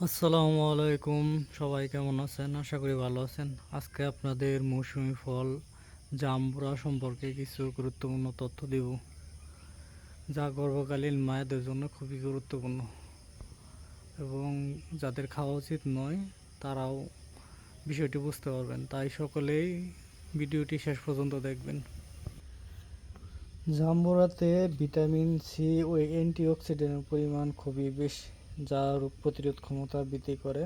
আসসালামু আলাইকুম। সবাই কেমন আছেন? আশা করি ভালো আছেন। আজকে আপনাদের মৌসুমী ফল জাম্বুরা সম্পর্কে কিছু গুরুত্বপূর্ণ তথ্য দেব, যা গর্ভকালীন মায়েদের জন্য খুবই গুরুত্বপূর্ণ এবং যাদের খাওয়া উচিত নয় তারাও বিষয়টি বুঝতে পারবেন। তাই সকলেই ভিডিওটি শেষ পর্যন্ত দেখবেন। জাম্বুরাতে ভিটামিন সি ও অ্যান্টিঅক্সিডেন্টের পরিমাণ খুবই বেশি, যা রোগ প্রতিরোধ ক্ষমতা বৃদ্ধি করে।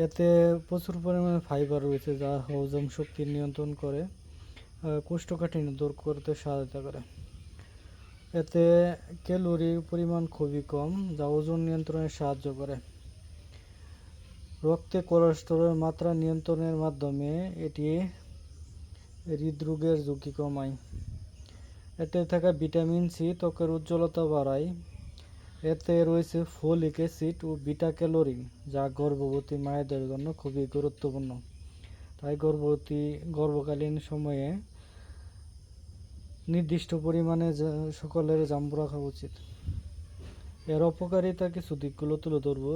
এতে প্রচুর পরিমাণে ফাইবার রয়েছে, যা হজম শক্তি নিয়ন্ত্রণ করে, কোষ্ঠকাঠিন্য দূর করতে সহায়তা করে। এতে ক্যালোরির পরিমাণ খুবই কম, যা ওজন নিয়ন্ত্রণে সাহায্য করে। রক্তে কোলেস্টেরলের মাত্রা নিয়ন্ত্রণের মাধ্যমে এটি হৃদরোগের ঝুঁকি কমায়। এতে থাকা ভিটামিন সি ত্বকের উজ্জ্বলতা বাড়ায়। এতে রয়েছে ফোলিক অ্যাসিড ও বিটা ক্যালোরিন, যা গর্ভবতী মায়েদের জন্য খুবই গুরুত্বপূর্ণ। তাই গর্ভকালীন সময়ে নির্দিষ্ট পরিমাণে সকলের জাম্বুরা খাওয়া উচিত। এর অপকারিতা কিছু দিকগুলো তুলে ধরব।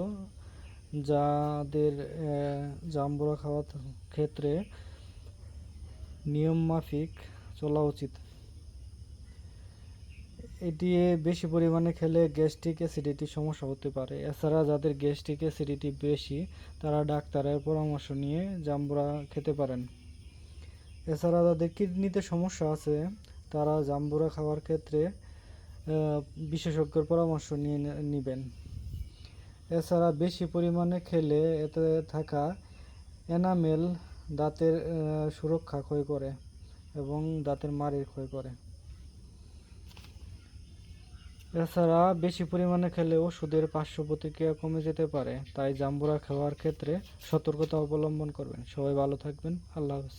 যাদের জাম্বুরা খাওয়ার ক্ষেত্রে নিয়ম মাফিক চলা উচিত। এটি বেশি পরিমাণে খেলে গ্যাস্ট্রিক অ্যাসিডিটির সমস্যা হতে পারে। এছাড়া যাদের গ্যাস্ট্রিক অ্যাসিডিটি বেশি, তারা ডাক্তারের পরামর্শ নিয়ে জাম্বুরা খেতে পারেন। এছাড়া যাদের কিডনিতে সমস্যা আছে, তারা জাম্বুরা খাওয়ার ক্ষেত্রে বিশেষজ্ঞের পরামর্শ নিয়ে নেবেন। এছাড়া বেশি পরিমাণে খেলে এতে থাকা এনামেল দাঁতের সুরক্ষা ক্ষয় করে এবং দাঁতের মাড়ির ক্ষয় করে। এছাড়া বেশি পরিমাণে খেলে ওষুধের পার্শ্ব প্রতিক্রিয়া কমে যেতে পারে। তাই জাম্বুরা খাওয়ার ক্ষেত্রে সতর্কতা অবলম্বন করবেন। সবাই ভালো থাকবেন। আল্লাহ হাফেজ।